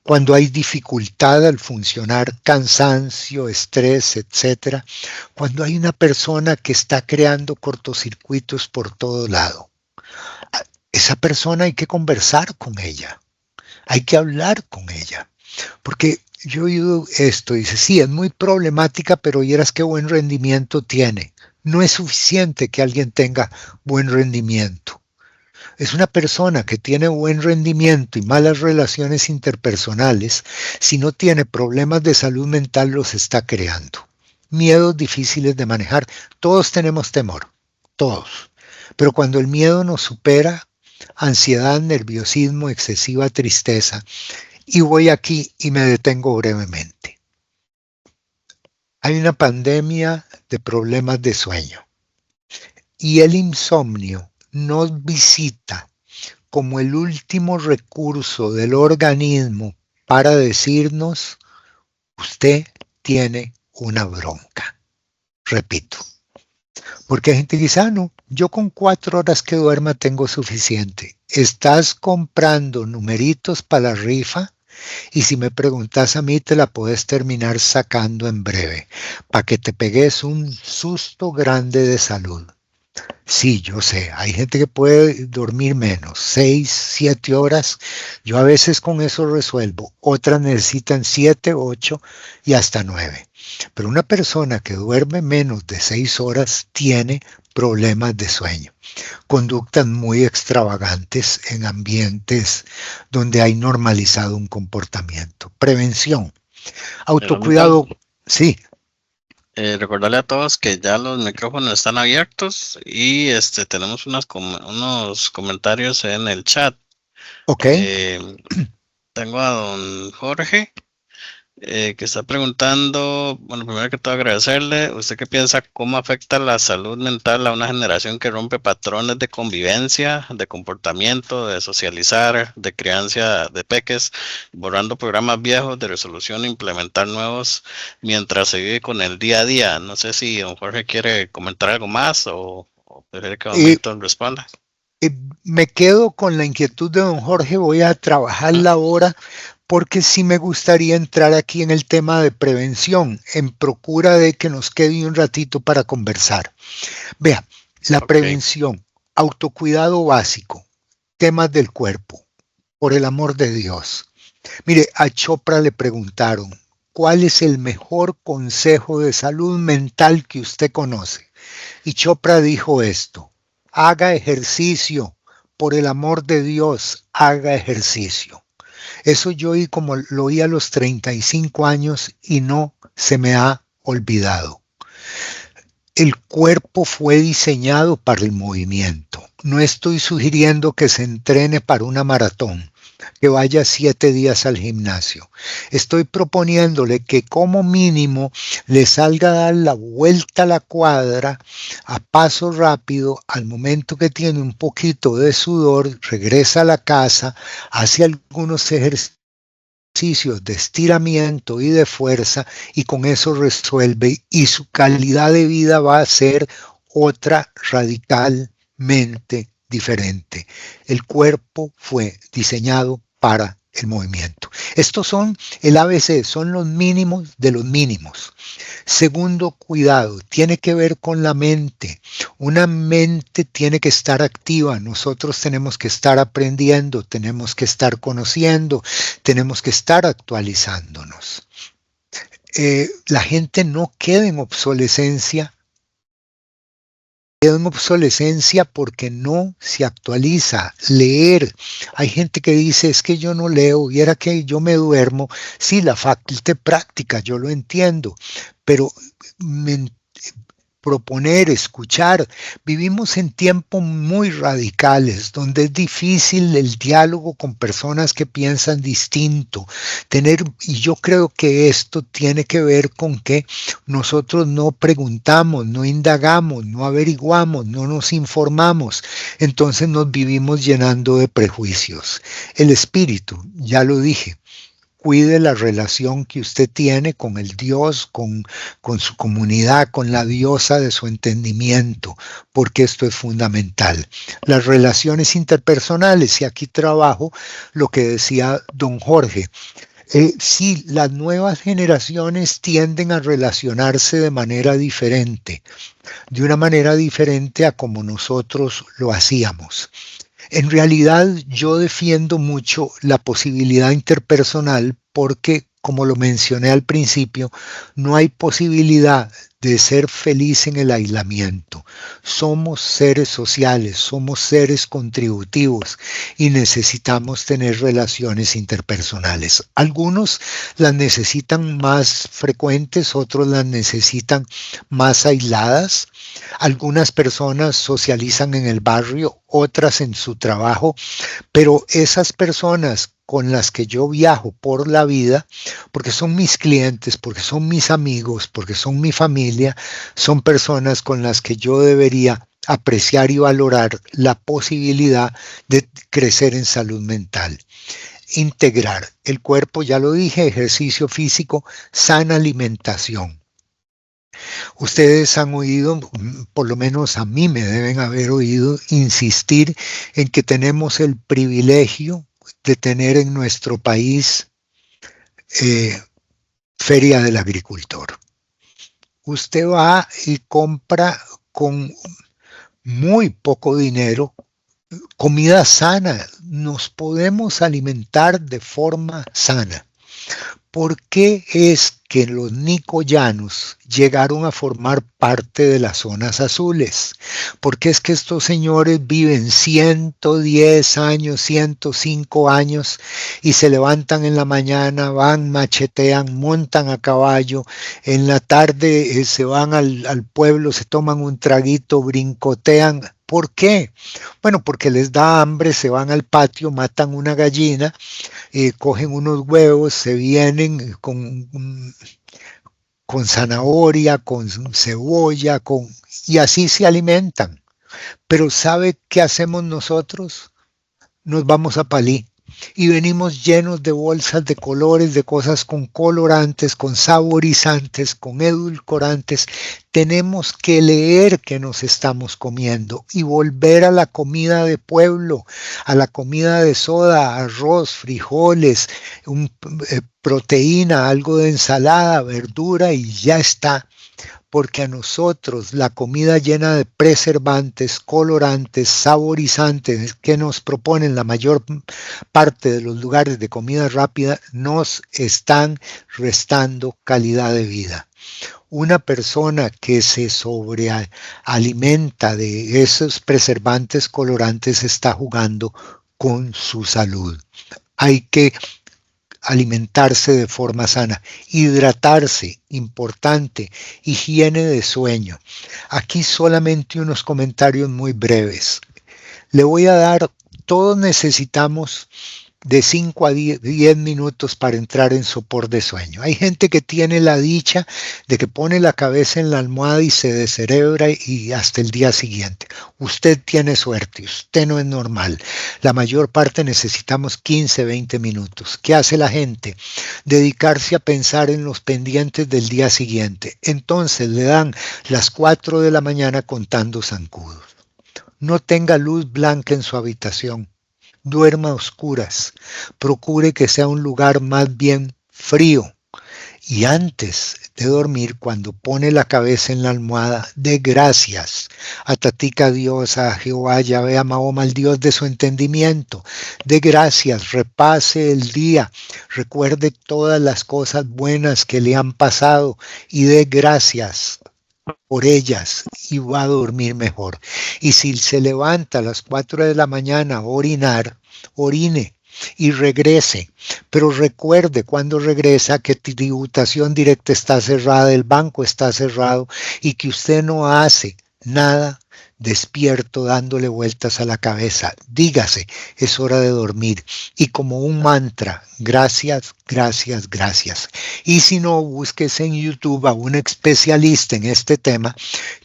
Cuando hay dificultad al funcionar, cansancio, estrés, etc. Cuando hay una persona que está creando cortocircuitos por todo lado. Esa persona hay que conversar con ella. Hay que hablar con ella. Porque yo he oído esto, dice, sí, es muy problemática, pero vieras qué buen rendimiento tiene. No es suficiente que alguien tenga buen rendimiento. Es una persona que tiene buen rendimiento y malas relaciones interpersonales, si no tiene problemas de salud mental, los está creando. Miedos difíciles de manejar. Todos tenemos temor, todos. Pero cuando el miedo nos supera, ansiedad, nerviosismo, excesiva tristeza, y voy aquí y me detengo brevemente. Hay una pandemia de problemas de sueño y el insomnio nos visita como el último recurso del organismo para decirnos, usted tiene una bronca. Repito, porque hay gente que dice, no, yo con 4 horas que duerma tengo suficiente. Estás comprando numeritos para la rifa y si me preguntas a mí te la puedes terminar sacando en breve para que te pegues un susto grande de salud. Sí, yo sé, hay gente que puede dormir menos, 6, 7 horas. Yo a veces con eso resuelvo. Otras necesitan 7, 8 y hasta 9. Pero una persona que duerme menos de 6 horas tiene problemas de sueño. Conductas muy extravagantes en ambientes donde hay normalizado un comportamiento. Prevención. Milton, Autocuidado. Sí, recordarle a todos que ya los micrófonos están abiertos y tenemos unos comentarios en el chat. ok. Tengo a don Jorge que está preguntando, bueno, primero que todo agradecerle, ¿usted qué piensa cómo afecta la salud mental a una generación que rompe patrones de convivencia, de comportamiento, de socializar, de crianza de peques, borrando programas viejos de resolución e implementar nuevos mientras se vive con el día a día? No sé si don Jorge quiere comentar algo más o prefiere que don Eh, Milton responda. Me quedo con la inquietud de don Jorge, voy a trabajarla ahora porque sí me gustaría entrar aquí en el tema de prevención, en procura de que nos quede un ratito para conversar. Vea, la prevención, autocuidado básico, temas del cuerpo, por el amor de Dios. Mire, a Chopra le preguntaron, ¿cuál es el mejor consejo de salud mental que usted conoce? Y Chopra dijo esto, haga ejercicio, por el amor de Dios, haga ejercicio. Eso yo oí como lo oí a los 35 años y no se me ha olvidado. El cuerpo fue diseñado para el movimiento. No estoy sugiriendo que se entrene para una maratón, que vaya 7 días al gimnasio. Estoy proponiéndole que como mínimo le salga a dar la vuelta a la cuadra a paso rápido. Al momento que tiene un poquito de sudor, regresa a la casa, hace algunos ejercicios de estiramiento y de fuerza y con eso resuelve y su calidad de vida va a ser otra radicalmente diferente. El cuerpo fue diseñado para el movimiento. Estos son el ABC, son los mínimos de los mínimos. Segundo, cuidado, tiene que ver con la mente. Una mente tiene que estar activa. Nosotros tenemos que estar aprendiendo, tenemos que estar conociendo, tenemos que estar actualizándonos. La gente no queda en obsolescencia porque no se actualiza. Leer. Hay gente que dice, es que yo no leo, y era que yo me duermo. Sí, la facultad práctica, yo lo entiendo, pero proponer, escuchar. Vivimos en tiempos muy radicales, donde es difícil el diálogo con personas que piensan distinto. Y yo creo que esto tiene que ver con que nosotros no preguntamos, no indagamos, no averiguamos, no nos informamos. Entonces nos vivimos llenando de prejuicios. El espíritu, ya lo dije, cuide la relación que usted tiene con el Dios, con su comunidad, con la diosa de su entendimiento, porque esto es fundamental. Las relaciones interpersonales, y aquí trabajo lo que decía don Jorge. Sí, las nuevas generaciones tienden a relacionarse de manera diferente a como nosotros lo hacíamos. En realidad yo defiendo mucho la posibilidad interpersonal porque como lo mencioné al principio, no hay posibilidad de ser feliz en el aislamiento. Somos seres sociales, somos seres contributivos y necesitamos tener relaciones interpersonales. Algunos las necesitan más frecuentes, otros las necesitan más aisladas. Algunas personas socializan en el barrio, otras en su trabajo, pero esas personas con las que yo viajo por la vida, porque son mis clientes, porque son mis amigos, porque son mi familia, son personas con las que yo debería apreciar y valorar la posibilidad de crecer en salud mental. Integrar el cuerpo, ya lo dije, ejercicio físico, sana alimentación. Ustedes han oído, por lo menos a mí me deben haber oído, insistir en que tenemos el privilegio de tener en nuestro país Feria del Agricultor. Usted va y compra con muy poco dinero comida sana. Nos podemos alimentar de forma sana. ¿Por qué es que los nicoyanos llegaron a formar parte de las zonas azules? Porque es que estos señores viven 110 años, 105 años y se levantan en la mañana, van, machetean, montan a caballo, en la tarde se van al pueblo, se toman un traguito, brincotean. ¿Por qué? Bueno, porque les da hambre, se van al patio, matan una gallina, cogen unos huevos, se vienen con zanahoria, con cebolla, y así se alimentan. Pero ¿sabe qué hacemos nosotros? Nos vamos a Palí y venimos llenos de bolsas de colores, de cosas con colorantes, con saborizantes, con edulcorantes. Tenemos que leer qué nos estamos comiendo y volver a la comida de pueblo, a la comida de soda, arroz, frijoles, proteína, algo de ensalada, verdura y ya está. Porque a nosotros la comida llena de preservantes, colorantes, saborizantes que nos proponen la mayor parte de los lugares de comida rápida nos están restando calidad de vida. Una persona que se sobrealimenta de esos preservantes, colorantes, está jugando con su salud. Hay que alimentarse de forma sana, hidratarse, importante, higiene de sueño. Aquí solamente unos comentarios muy breves. Le voy a dar, todos necesitamos de 5 a 10 minutos para entrar en sopor de sueño. Hay gente que tiene la dicha de que pone la cabeza en la almohada y se descerebra y hasta el día siguiente. Usted tiene suerte, usted no es normal. La mayor parte necesitamos 15, 20 minutos. ¿Qué hace la gente? Dedicarse a pensar en los pendientes del día siguiente. Entonces le dan las 4 de la mañana contando zancudos. No tenga luz blanca en su habitación. Duerma a oscuras, procure que sea un lugar más bien frío y antes de dormir, cuando pone la cabeza en la almohada, dé gracias a Tatica Dios, a Jehová, Yahvé, a Mahoma, al Dios de su entendimiento. Dé gracias, repase el día, recuerde todas las cosas buenas que le han pasado y dé gracias por ellas y va a dormir mejor. Y si se levanta a las 4 de la mañana a orinar, orine y regrese. Pero recuerde cuando regresa que tributación directa está cerrada, el banco está cerrado y que usted no hace nada despierto dándole vueltas a la cabeza. Dígase, es hora de dormir. Y como un mantra, gracias, gracias, gracias. Y si no, búsquese en YouTube a una especialista en este tema,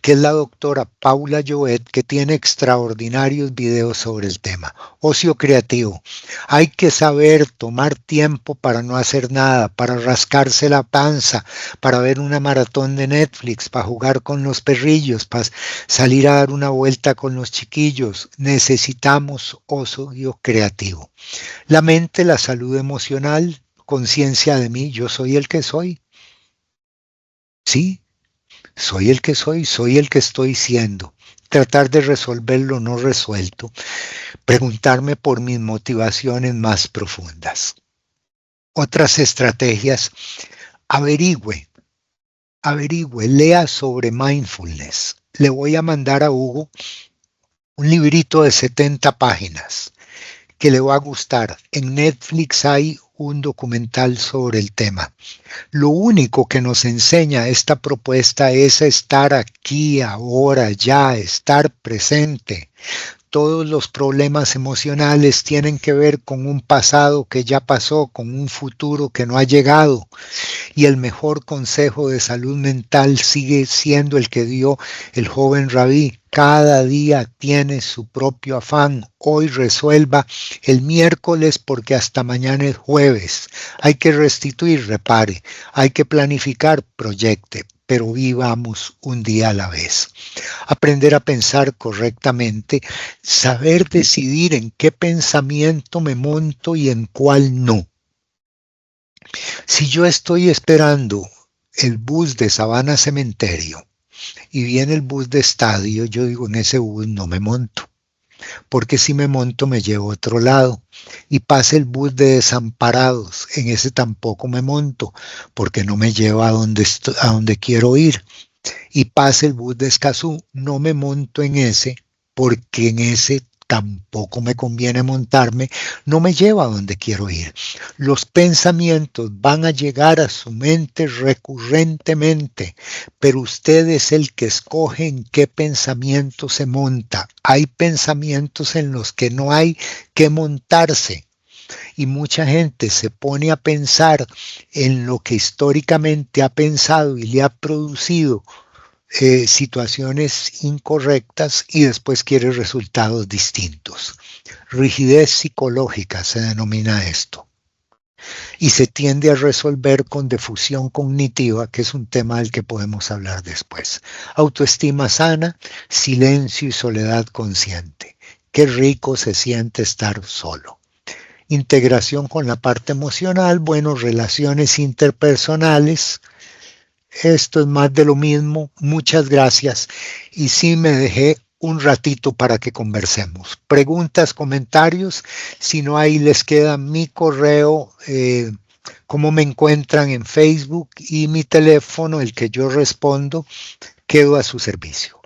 que es la doctora Paula Joet, que tiene extraordinarios videos sobre el tema. Ocio creativo. Hay que saber tomar tiempo para no hacer nada, para rascarse la panza, para ver una maratón de Netflix, para jugar con los perrillos, para salir a dar una vuelta con los chiquillos. Necesitamos ocio creativo. La mente, la salud emocional, conciencia de mí, yo soy el que soy. Sí, soy el que soy el que estoy siendo. Tratar de resolver lo no resuelto. Preguntarme por mis motivaciones más profundas. otras estrategias, averigüe, lea sobre mindfulness. Le voy a mandar a Hugo un librito de 70 páginas que le va a gustar. En Netflix hay un documental sobre el tema. Lo único que nos enseña esta propuesta es estar aquí, ahora, ya, estar presente. Todos los problemas emocionales tienen que ver con un pasado que ya pasó, con un futuro que no ha llegado. Y el mejor consejo de salud mental sigue siendo el que dio el joven Rabí. Cada día tiene su propio afán. Hoy resuelva el miércoles porque hasta mañana es jueves. Hay que restituir, repare. Hay que planificar, proyecte. Pero vivamos un día a la vez. Aprender a pensar correctamente, saber decidir en qué pensamiento me monto y en cuál no. Si yo estoy esperando el bus de Sabana Cementerio y viene el bus de Estadio, yo digo, en ese bus no me monto, porque si me monto me llevo a otro lado. Y pasa el bus de Desamparados, en ese tampoco me monto, porque no me lleva a donde quiero ir. Y pasa el bus de Escazú, no me monto en ese, porque en ese tampoco me conviene montarme, no me lleva a donde quiero ir. Los pensamientos van a llegar a su mente recurrentemente, pero usted es el que escoge en qué pensamiento se monta. Hay pensamientos en los que no hay que montarse. Y mucha gente se pone a pensar en lo que históricamente ha pensado y le ha producido situaciones incorrectas y después quiere resultados distintos. Rigidez psicológica se denomina esto. Y se tiende a resolver con defusión cognitiva, que es un tema del que podemos hablar después. Autoestima sana, silencio y soledad consciente. Qué rico se siente estar solo. Integración con la parte emocional, bueno, relaciones interpersonales. Esto es más de lo mismo. Muchas gracias. Y sí me dejé un ratito para que conversemos. Preguntas, comentarios. Si no, ahí les queda mi correo, cómo me encuentran en Facebook y mi teléfono, el que yo respondo. Quedo a su servicio.